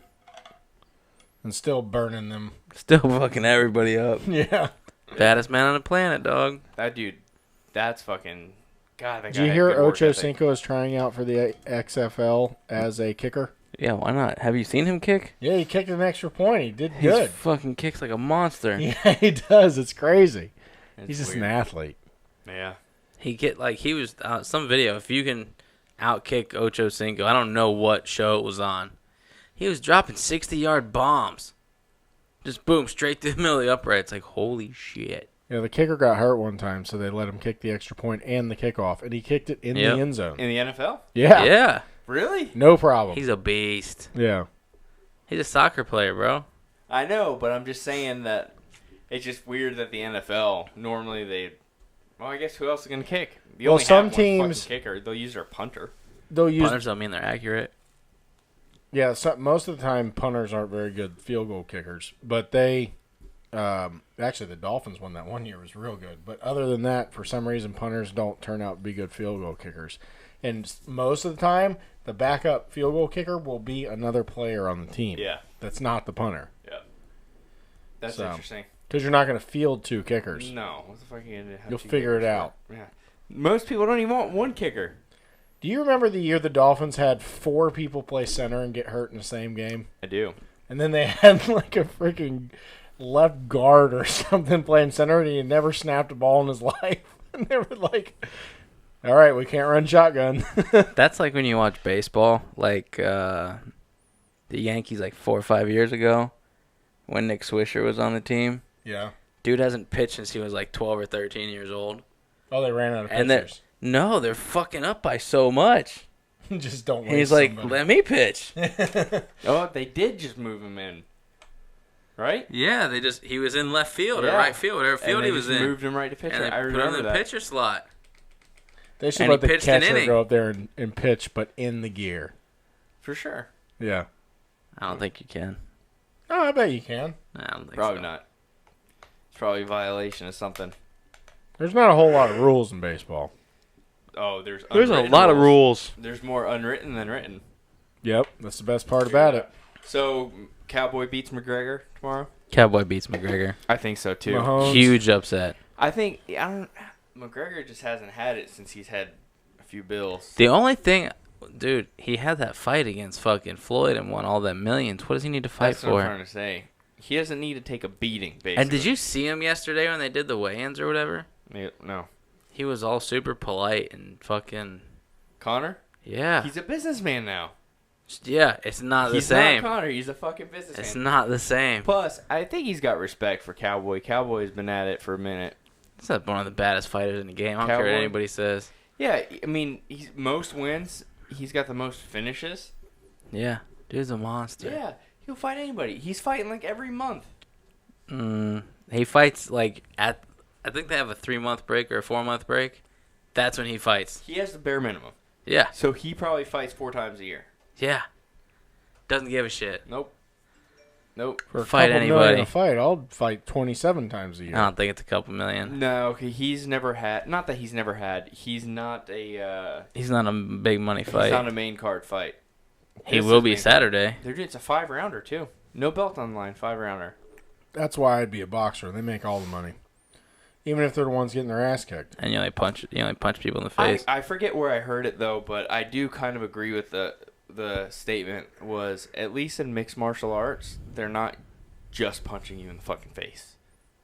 and still burning them. Still fucking everybody up. Yeah. Baddest man on the planet, dog. That dude, that's fucking. God, that guy. Did you had hear good work Ocho ethic. Cinco is trying out for the XFL as a kicker? Yeah, why not? Have you seen him kick? Yeah, he kicked an extra point. He did He good. fucking kicks like a monster. Yeah, he does. It's crazy. It's He's just weird. an athlete. Yeah. He was some video. If you can outkick Ocho Cinco, I don't know what show it was on. He was dropping 60-yard bombs, just boom straight through the middle of the upright. It's like holy shit. Yeah, the kicker got hurt one time, so they let him kick the extra point and the kickoff, and he kicked it in Yep. the end zone. In the NFL? Yeah, Yeah, Really? no problem. he's a beast. Yeah, He's a soccer player, bro. I know, but I'm just saying that it's just weird that the NFL normally they. Well, I guess who else is gonna kick? You Well, only some have one fucking teams- kicker. They'll use their punter. they'll use. Punters don't mean they're accurate. Yeah, so most of the time punters aren't very good field goal kickers, but they. Actually, the Dolphins won that one year. It was real good, but other than that, for some reason, punters don't turn out to be good field goal kickers. And most of the time, the backup field goal kicker will be another player on the team. Yeah. That's not the punter. Yeah. That's So. interesting. Because you're not going to field 2 kickers. No. What the fuck are you going to do? You'll figure it out. Yeah. Most people don't even want one kicker. Do you remember the year the Dolphins had 4 people play center and get hurt in the same game? I do. And then they had like a freaking left guard or something playing center, and he had never snapped a ball in his life. And they were like, all right, we can't run shotgun. That's like when you watch baseball, like the Yankees like 4 or 5 years ago when Nick Swisher was on the team. Yeah. Dude hasn't pitched since he was like 12 or 13 years old. Oh, they ran out of And pitchers. No, they're fucking up by so much. Just don't waste He's like, somebody. let me pitch. Oh, they did just move him in. Right? Yeah, he was in left field or Yeah. right field, whatever And field they he was just in. moved him right to pitcher. And they I put him remember in the that. pitcher slot. They should and he let the pitched an catcher inning. go up there and pitch, but in the gear. For sure. Yeah. I don't think you can. Oh, I bet you can. I don't think Probably so. not. It's probably a violation of something. There's not a whole lot of rules in baseball. Oh, there's There's a unwritten lot of rules. There's more unwritten than written. Yep, that's the best part about it. So, Cowboy beats McGregor tomorrow? Cowboy beats McGregor. I think so, too. Mahomes. Huge upset. I think, McGregor just hasn't had it since he's had a few bills. The only thing, dude, he had that fight against fucking Floyd and won all that millions. What does he need to fight That's what I'm for? trying to say. He doesn't need to take a beating, basically. And did you see him yesterday when they did the weigh-ins or whatever? No. He was all super polite and fucking Connor? yeah. He's a businessman now. Yeah, it's not the He's same. not Connor. He's a fucking businessman. It's not the same. Plus, I think he's got respect for Cowboy. Cowboy's been at it for a minute. He's not one of the baddest fighters in the game. I don't care Cowboy? what anybody says. Yeah, I mean, he's most wins. He's got the most finishes. Yeah, dude's a monster. Yeah, he'll fight anybody. He's fighting like every month. He fights like I think they have a 3-month break or a 4-month break. That's when he fights. He has the bare minimum. Yeah, So he probably fights 4 times a year. yeah. Doesn't give a shit. Nope. For a Fight couple anybody. million a fight, I'll fight 27 times a year. I don't think it's a couple million. No, okay, he's never had. Not that he's never had. He's not a. He's not a big money He's fight. not a main card fight. He This will is be main- Saturday. It's a 5-rounder too. No belt on the line. 5-rounder. That's why I'd be a boxer. They make all the money. Even if they're the ones getting their ass kicked. And you only punch people in the face. I forget where I heard it though, but I do kind of agree with the statement. Was at least in mixed martial arts, they're not just punching you in the fucking face.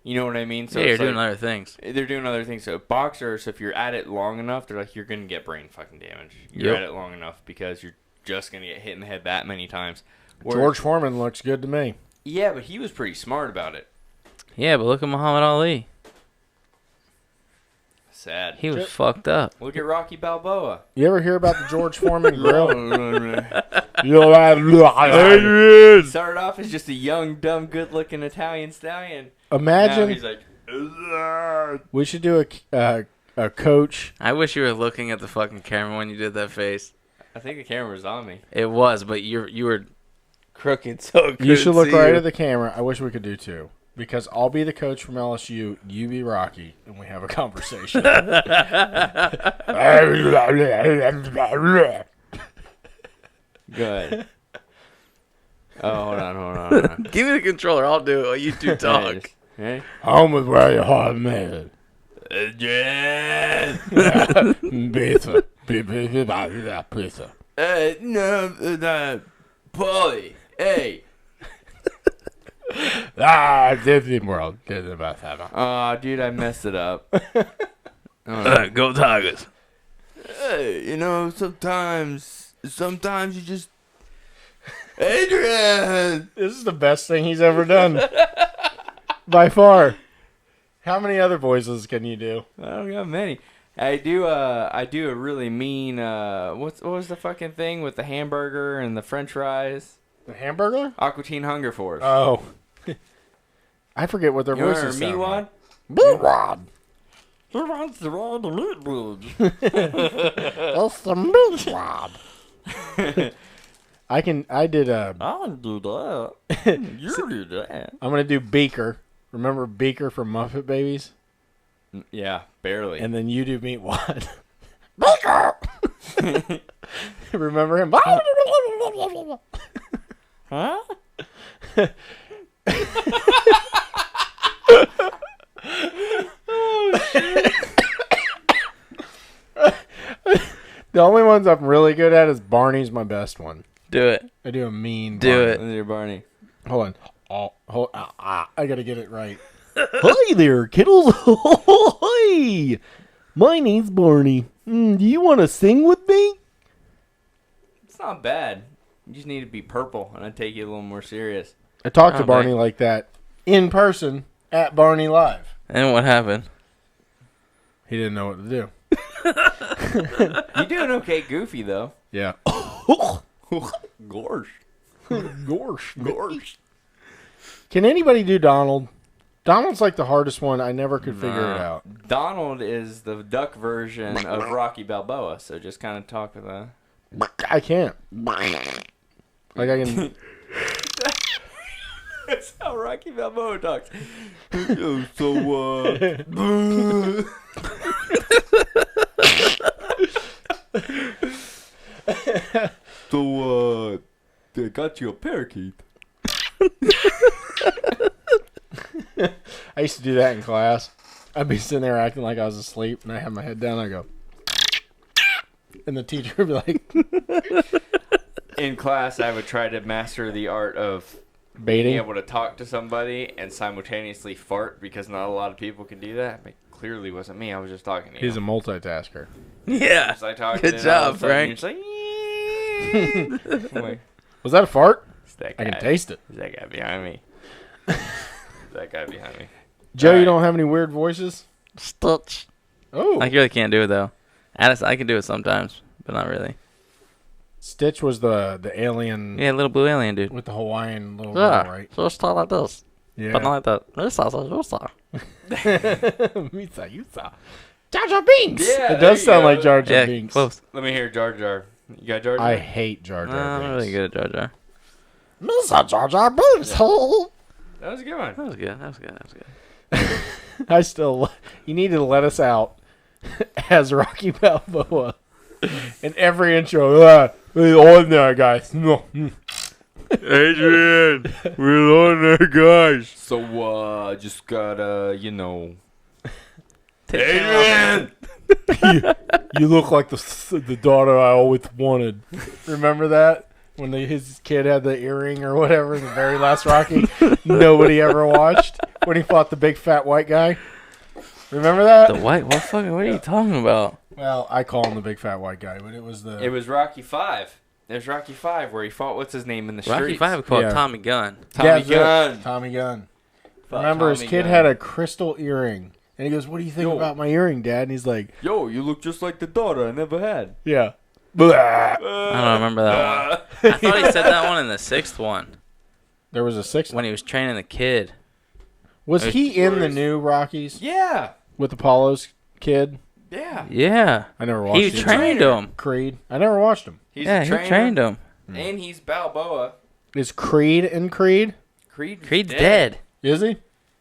You know what I mean? Yeah, you're it's doing like- other things. They're doing other things. So boxers, if you're at it long enough, they're like, you're gonna get brain fucking damage. You're Yep. at it long enough because you're just gonna get hit in the head that many times. George Foreman looks good to me. Yeah, but he was pretty smart about it. Yeah, but look at Muhammad Ali. Sad. He was Ju- fucked up. Look at Rocky Balboa. You ever hear about the George Foreman grill? Started off as just a young, dumb, good-looking Italian stallion. Now Imagine he's like, we should do a coach. I wish you were looking at the fucking camera when you did that face. I think the camera was on me. It was, but you were crooked, so You should look right at the camera. I wish we could do two. Because I'll be the coach from LSU, you be Rocky, and we have a conversation. Good. Oh, hold on. Give me the controller. I'll do it while you two talk. Hey. Home is where your heart man. Pizza. Pizza. No, Paulie. Hey. Disney World. Disney World. Oh, dude, I messed it up. Go Tigers. Hey, sometimes you just... Adrian! This is the best thing he's ever done. By far. How many other voices can you do? I don't got many. I do a really mean, what was the fucking thing with the hamburger and the french fries? The Hamburglar? Aqua Teen Hunger Force. Oh. I forget what their You remember voices me sound one? like. Rod. Who runs the road to Little That's the meat rod. I did I'll do that. You do that. I'm gonna do Beaker. Remember Beaker from Muppet Babies? Yeah, barely. And then you do Meat Wad. Beaker! Remember him? Huh? The only ones I'm really good at is Barney's my best one. Do it. I do a mean Do Barney. it. Let's hear Barney. Hold on. I gotta get it right. Hi there, kiddles. Hi. My name's Barney. Do you want to sing with me? It's not bad. You just need to be purple, and I take you a little more serious. I talked to Oh, Barney dang. like that in person at Barney Live. And what happened? He didn't know what to do. You're doing okay, goofy though. Yeah. Gorsh. Gorsh. Can anybody do Donald? Donald's like the hardest one. I never could figure it out. Donald is the duck version of Rocky Balboa, so just kind of talk with a. I can't. Like I can. That's how Rocky Balboa talks. They got you a parakeet. I used to do that in class. I'd be sitting there acting like I was asleep, and I have my head down. And I go, and the teacher would be like, In class, I would try to master the art of being baiting. able to talk to somebody and simultaneously fart because not a lot of people can do that. It clearly wasn't me. I was just talking to you. He's a multitasker. Yeah. Just like talking, Good and all job, of a sudden Frank. You're just like, I'm like, Was that a fart? "It's that I guy. can taste it. Is that guy behind me? That guy behind me. Joe, you Alright. don't have any weird voices? Stutch. Oh. I really can't do it though. Alice, I can do it sometimes, but not really. Stitch was the alien Yeah, little blue alien dude. with the Hawaiian little girl, Yeah, right? so start like this, Yeah. but not like that. This is Misa. Misa, Yusa. Jar Jar Binks! Yeah, it there does you sound go. like Jar Jar Yeah, Binks. close. Let me hear Jar Jar. You got Jar Jar? I hate Jar No, Jar I'm Binks. not really good at Jar Jar. Misa Jar Jar Binks! That was a good one. That was good. That was good. That was good. I still... You need to let us out as Rocky Balboa. In every intro. We're on there, guys. No. Adrian, we're on there, guys. So, just gotta, Adrian. You look like the daughter I always wanted. Remember that? When his kid had the earring or whatever in the very last Rocky, nobody ever watched. When he fought the big fat white guy. Remember that? The white? What fucking? What are you talking about? Well, I call him the big fat white guy, but it was the... It was Rocky 5. There's Rocky 5 where he fought, what's his name, in the Rocky streets? 5 called Yeah. Tommy Gunn. Tommy Yeah, Gunn. Tommy Gunn. Fuck Remember, his Tommy kid Gunn. had a crystal earring. And he goes, what do you think Yo. about my earring, Dad? And he's like, Yo, you look just like the daughter I never had. yeah. I don't remember that one. I thought he said that one in the 6th one There was a sixth when he was training the kid. Was he in the Where's- new Rockies Yeah. with Apollo's kid? Yeah. Yeah, I never watched he it. trained him. Creed. I never watched him. He's Yeah, a he trainer, trained him. and he's Balboa. Is Creed in Creed? Creed's dead. Is he?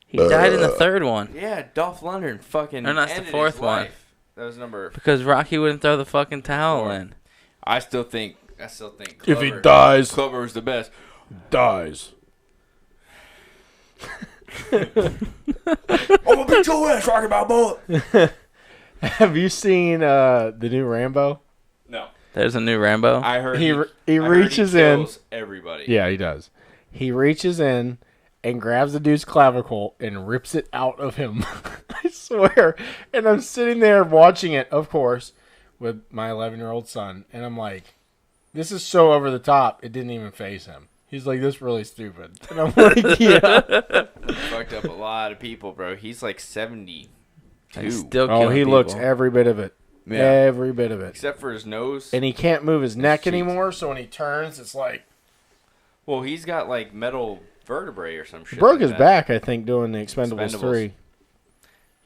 He died in the 3rd one Yeah, Dolph Lundgren fucking Or that's the ended 4th his one. life. That was number... because Rocky wouldn't throw the fucking towel 4. in. I still think If he Clover, dies, Clover was the best. dies. I'm gonna beat your ass, Rocky Balboa. Have you seen the new Rambo? No. There's a new Rambo. I heard He I heard reaches in. kills everybody. Yeah, he does. He reaches in and grabs the dude's clavicle and rips it out of him. I swear. And I'm sitting there watching it, of course, with my 11-year-old son. And I'm like, this is so over the top, it didn't even faze him. He's like, this is really stupid. And I'm like, yeah. Fucked up a lot of people, bro. He's like 72. He's still Oh, killing he people. looks every bit of it. Yeah. Every bit of it. Except for his nose. And he can't move his neck cheeks. anymore, so when he turns, it's like... Well, he's got like metal vertebrae or some shit. Broke like his that. back, I think, doing the Expendables, Expendables. 3.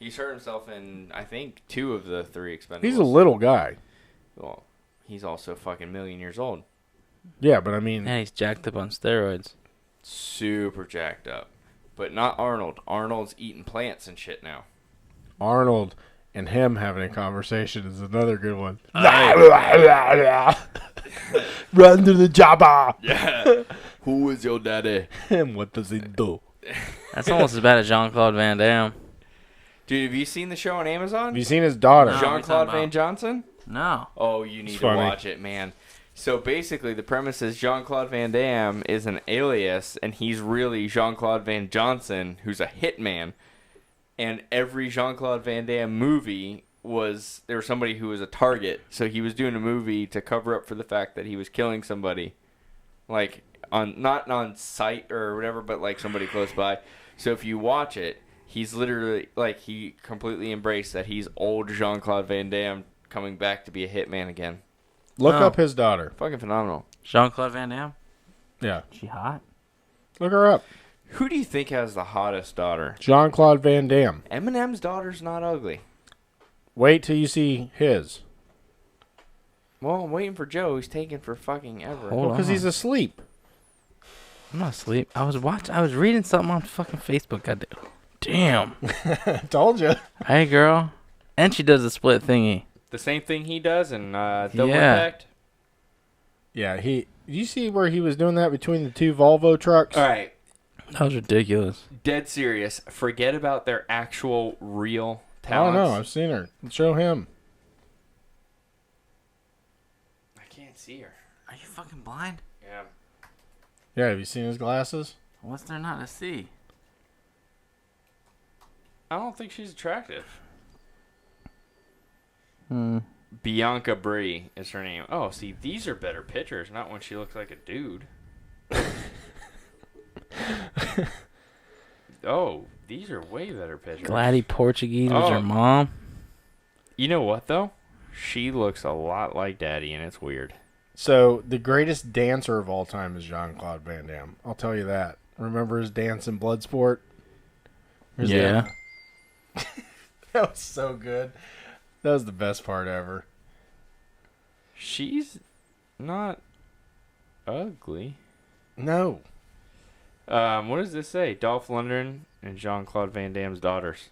He's hurt himself in, I think, 2 of the 3 Expendables. He's a little guy. Well, he's also fucking million years old. Yeah, but I mean... And he's jacked up on steroids. Super jacked up. But not Arnold. Arnold's eating plants and shit now. Arnold and him having a conversation is another good one. Run to the Jabba. Yeah. Who is your daddy? And what does he do? That's almost as bad as Jean-Claude Van Damme. Dude, have you seen the show on Amazon? Have you seen his daughter? No. Jean-Claude What are you Van talking Johnson? No. Oh, you need It's to funny. watch it, man. So basically, the premise is Jean-Claude Van Damme is an alias, and he's really Jean-Claude Van Johnson, who's a hitman. And every Jean-Claude Van Damme movie there was somebody who was a target. So he was doing a movie to cover up for the fact that he was killing somebody, like not on sight or whatever, but like somebody close by. So if you watch it, he's literally like he completely embraced that he's old Jean-Claude Van Damme coming back to be a hitman again. Look Oh. up his daughter. Fucking phenomenal. Jean-Claude Van Damme? Yeah. She hot? Look her up. Who do you think has the hottest daughter? Jean-Claude Van Damme. Eminem's daughter's not ugly. Wait till you see his. Well, I'm waiting for Joe. He's taking for fucking ever. Hold Because on. he's asleep. I'm not asleep. I was reading something on fucking Facebook. Damn. Told you. Hey, girl. And she does the split thingy. The same thing he does in Double Yeah. Impact. Yeah, you see where he was doing that between the two Volvo trucks? All right, That was ridiculous. dead serious. Forget about their actual real I talents. don't know. I've seen her. Show him. I can't see her. Are you fucking blind? Yeah. Yeah, have you seen his glasses? What's there not to see? I don't think she's attractive. Hmm. Bianca Brie is her name. Oh, see, these are better pictures, not when she looks like a dude. Oh, these are way better pictures. Gladdy Portuguese was Oh. her mom. You know what, though? She looks a lot like Daddy, and it's weird. So, the greatest dancer of all time is Jean-Claude Van Damme. I'll tell you that. Remember his dance in Bloodsport? Here's Yeah. the- that was so good. That was the best part ever. She's not ugly. No. What does this say? Dolph Lundgren and Jean-Claude Van Damme's daughters.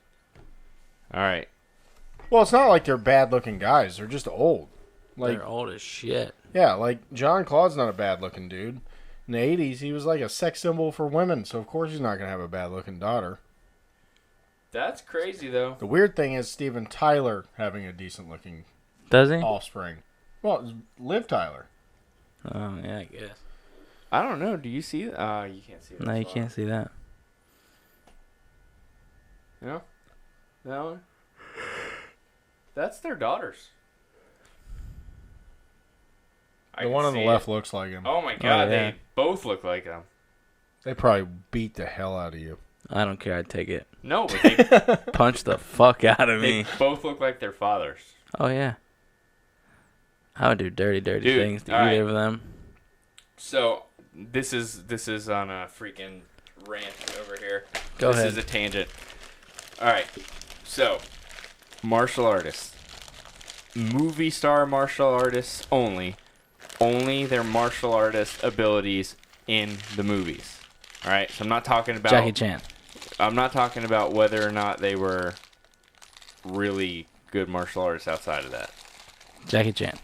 All right. Well, it's not like they're bad-looking guys. They're just old. Like, They're old as shit. yeah, like Jean-Claude's not a bad-looking dude. In the 80s, he was like a sex symbol for women, so of course he's not going to have a bad-looking daughter. That's crazy, though. The weird thing is Steven Tyler having a decent-looking Does he? offspring. Well, it's Liv Tyler. Oh, yeah, I guess. I don't know. Do you see that? You can't see that. No, you can't see that. Yeah? That one? That's their daughters. I The can one on the see left it. looks like him. Oh my god, yeah. they both look like them. They probably beat the hell out of you. I don't care. I'd take it. No, but they, Punch the fuck out of they me. both look like their fathers. Oh, yeah. I would do dirty Dude, things to all right. either of them. So this is on a freaking rant over here. Go This ahead. is a tangent. All right. So martial artists, movie star martial artists only their martial artist abilities in the movies. All right. So I'm not talking about Jackie Chan. I'm not talking about whether or not they were really good martial artists outside of that. Jackie Chan.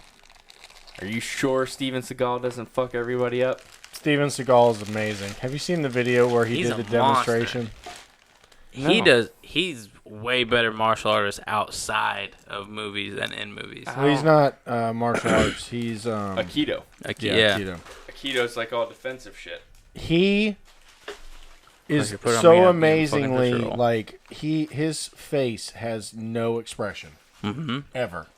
Are you sure Steven Seagal doesn't fuck everybody up? Steven Seagal is amazing. Have you seen the video where he He's did a the demonstration? He No. does. He's way better martial artist outside of movies than in movies. Well, he's not martial arts. He's Aikido. Like, yeah, yeah. Aikido. Aikido's like all defensive shit. He is you put it on me, so I'd be a fucking amazingly visceral. like his face has no expression Mm-hmm. ever.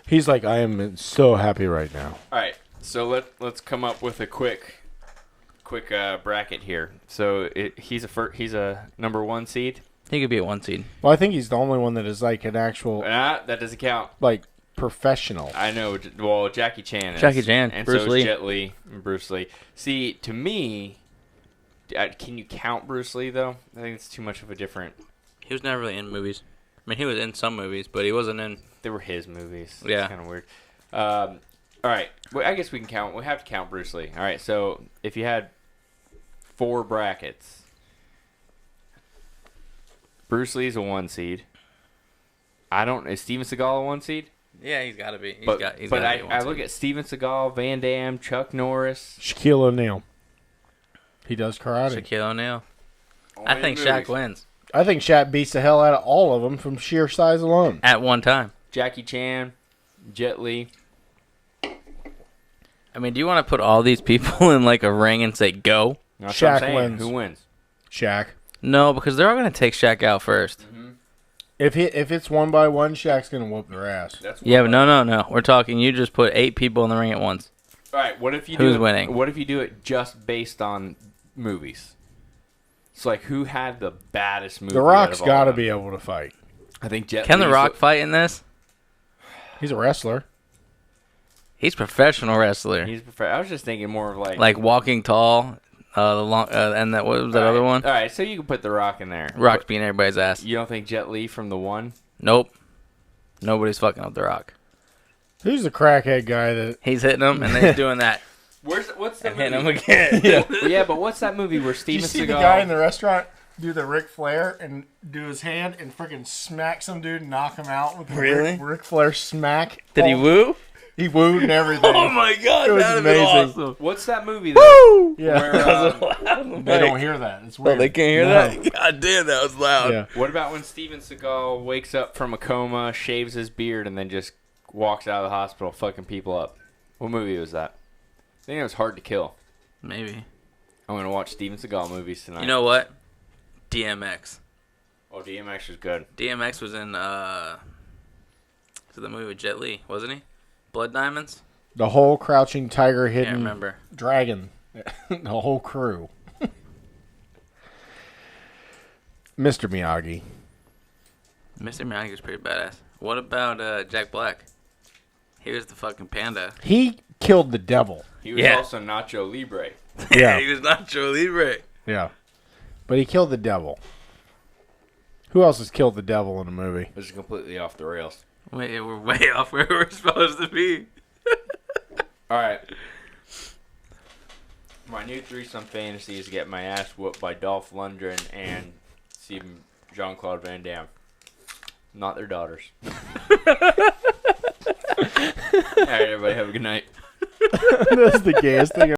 He's like, I am so happy right now. All right, so let's come up with a quick bracket here. So he's a number 1 seed. He could be a 1 seed. Well, I think he's the only one that is like an actual That doesn't count. like professional. I know. Well, Jackie Chan is. Jackie Chan, and Bruce so Lee. is Jet Li and Bruce Lee. See, to me, can you count Bruce Lee though? I think it's too much of a different. He was never really in movies. I mean, he was in some movies, but he wasn't in. They were his movies. Yeah. It's kind of weird. All right. Well, I guess we can count. We have to count Bruce Lee. All right. So if you had 4 brackets, Bruce Lee's a 1 seed. Is Steven Seagal a 1 seed? Yeah, he's got to be. But I look at Steven Seagal, Van Damme, Chuck Norris. Shaquille O'Neal. He does karate. Shaquille O'Neal. Only I in think movies. Shaq wins I think Shaq beats the hell out of all of them from sheer size alone. at one time. Jackie Chan. Jet Li. I mean, do you want to put all these people in like a ring and say go? That's what I'm Shaq saying. wins. Who wins? Shaq. No, because they're all gonna take Shaq out first. If it's one by one, Shaq's gonna whoop their ass. That's Yeah, but no. We're talking. You just put 8 people in the ring at once. All right. What if you Who's do it, winning? What if you do it just based on movies? It's like who had the baddest movie? The out Rock's of all got to of them? be able to fight. I think Jet. Can The Li's Rock fight in this? He's a wrestler. He's a professional wrestler. He's prefer. I was just thinking more of like Walking Tall. The long and that what was that other one? All right. So you can put The Rock in there. Rock's beating everybody's ass. You don't think Jet Li from the one? Nope. Nobody's fucking up The Rock. Who's the crackhead guy that? He's hitting him and then he's doing that What's the and hitting him movie? again. Yeah, but what's that movie where Did Steven you see Seagal? the guy in the restaurant do the Ric Flair and do his hand and freaking smack some dude and knock him out with the Really? Ric Flair smack? Did he woo? He wooed and everything. Oh my god, It was that would be amazing. awesome. What's that movie though? Yeah. Where, They don't hear that. It's Oh, weird. they can't hear No. that? God damn, that was loud. Yeah. what about when Steven Seagal wakes up from a coma, shaves his beard, and then just walks out of the hospital, fucking people up? What movie was that? I think it was Hard to Kill. Maybe. I'm gonna watch Steven Seagal movies tonight. You know what? DMX. Oh, DMX was good. DMX was in the movie with Jet Li, wasn't he? Blood Diamonds? The whole Crouching Tiger, Can't Hidden remember. Dragon. The whole crew. Mr. Miyagi. Mr. Miyagi was pretty badass. What about Jack Black? He was the fucking panda. He killed the devil. He was Yeah. also Nacho Libre. Yeah. He was Nacho Libre. Yeah. But he killed the devil. Who else has killed the devil in a movie? This is completely off the rails. Wait, we're way off where we're supposed to be. All right. My new threesome fantasy is to get my ass whooped by Dolph Lundgren and Steven Jean-Claude Van Damme. Not their daughters. All right, everybody, have a good night. That's the gayest thing